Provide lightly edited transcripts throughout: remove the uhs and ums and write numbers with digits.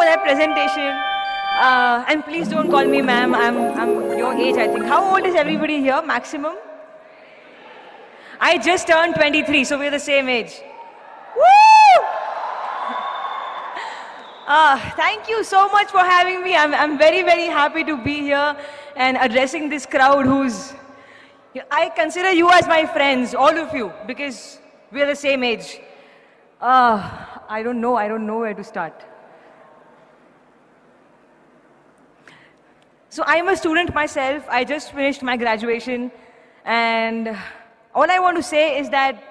that presentation. And please don't call me ma'am. I'm your age, I think. How old is everybody here, maximum? I just turned 23, so we're the same age. Woo! Thank you so much for having me. I'm very, very happy to be here and addressing this crowd who's... I consider you as my friends, all of you, because we're the same age. I don't know where to start. So I'm a student myself. I just finished my graduation, and all I want to say is that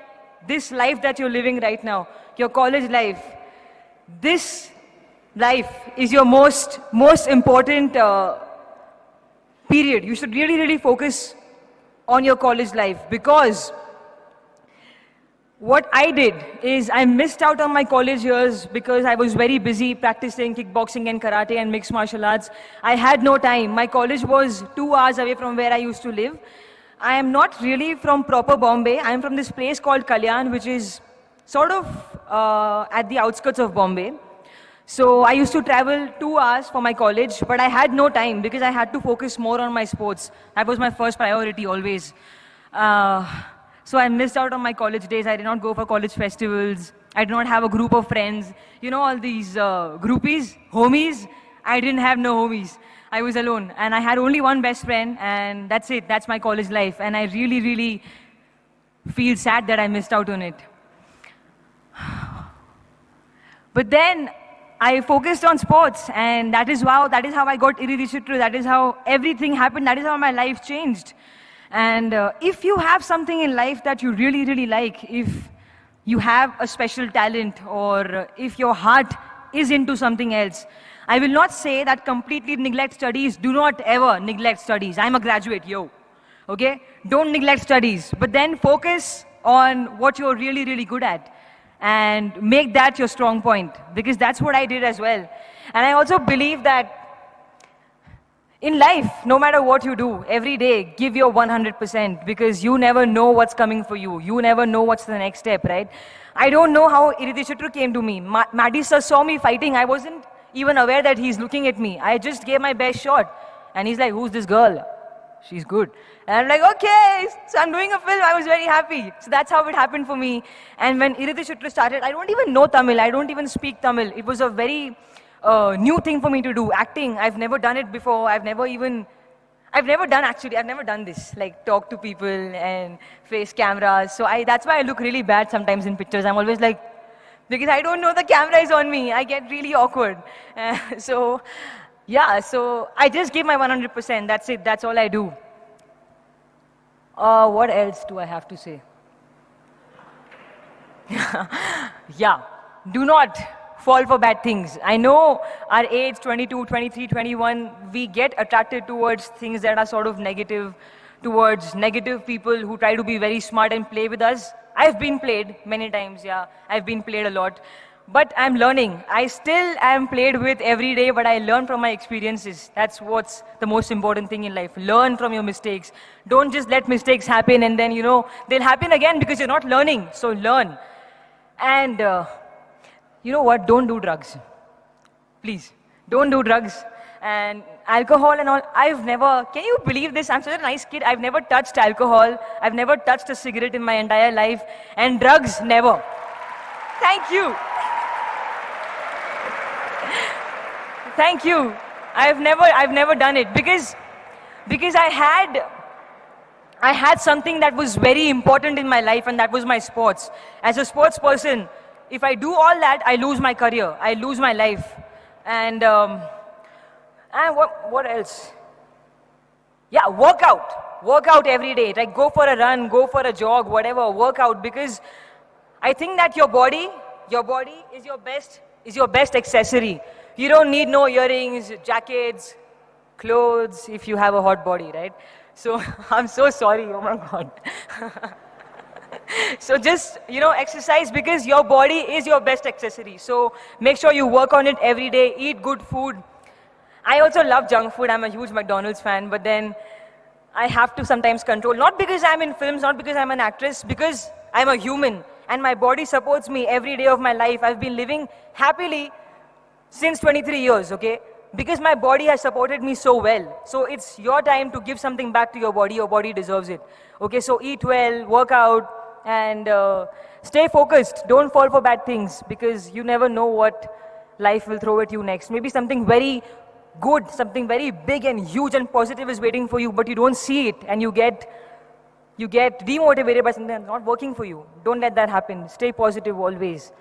this life that you're living right now, your college life, this life is your most important period. You should really focus on your college life, because what I did is I missed out on my college years because I was very busy practicing kickboxing and karate and mixed martial arts. I had no time. My college was 2 hours away from where I used to live. I am not really from proper Bombay. I am from this place called Kalyan, which is sort of at the outskirts of Bombay. So I used to travel 2 hours for my college, but I had no time because I had to focus more on my sports. That was my first priority always. So I missed out on my college days. I did not go for college festivals. I did not have a group of friends. You know, all these groupies, homies. I didn't have no homies. I was alone. And I had only one best friend, and that's it. That's my college life. And I really feel sad that I missed out on it. But then I focused on sports, and that is how I got Iridishitru. That is how everything happened. That is how my life changed. And if you have something in life that you really like, if you have a special talent, or if your heart is into something else, I will not say that completely neglect studies. Do not ever neglect studies. I'm a graduate, yo. Okay? Don't neglect studies. But then focus on what you're really good at, and make that your strong point, because that's what I did as well. And I also believe that in life, no matter what you do, every day, give your 100%, because you never know what's coming for you. You never know what's the next step, right? I don't know how Iridishitru came to me. Maddie sir saw me fighting. I wasn't even aware that he's looking at me. I just gave my best shot. And he's like, who's this girl? She's good. And I'm like, okay, so I'm doing a film. I was very happy. So that's how it happened for me. And when Iridishitru started, I don't even know Tamil. I don't even speak Tamil. It was a very new thing for me to do. Acting, I've never done it before. I've never done this, like talk to people and face cameras. So that's why I look really bad sometimes in pictures. I'm always like, because I don't know the camera is on me. I get really awkward. So I just give my 100%. That's it. That's all I do. What else do I have to say? Yeah, do not fall for bad things. I know our age, 22, 23, 21, we get attracted towards things that are sort of negative, towards negative people who try to be very smart and play with us. I've been played many times, yeah. I've been played a lot. But I'm learning. I still am played with every day, but I learn from my experiences. That's what's the most important thing in life. Learn from your mistakes. Don't just let mistakes happen and then, they'll happen again because you're not learning. So learn. And you know what? Don't do drugs. Please, don't do drugs. And alcohol and all, can you believe this? I'm such a nice kid. I've never touched alcohol. I've never touched a cigarette in my entire life. And drugs, never. Thank you. Thank you. I've never done it because I had something that was very important in my life, and that was my sports. As a sports person, if I do all that, I lose my career. I lose my life. And what else? Yeah, work out. Work out every day. Like go for a run, go for a jog, whatever. Work out, because I think that your body is your best accessory. You don't need no earrings, jackets, clothes if you have a hot body, right? So I'm so sorry. Oh my God. So just, exercise, because your body is your best accessory. So make sure you work on it every day. Eat good food. I also love junk food. I'm a huge McDonald's fan, but then I have to sometimes control. Not because I'm in films, not because I'm an actress, because I'm a human. And my body supports me every day of my life. I've been living happily since 23 years, okay? Because my body has supported me so well. So it's your time to give something back to your body deserves it. Okay, so eat well, work out, and stay focused. Don't fall for bad things, because you never know what life will throw at you next. Maybe something very good, something very big and huge and positive is waiting for you, but you don't see it, and you get demotivated by something that's not working for you. Don't let that happen. Stay positive always.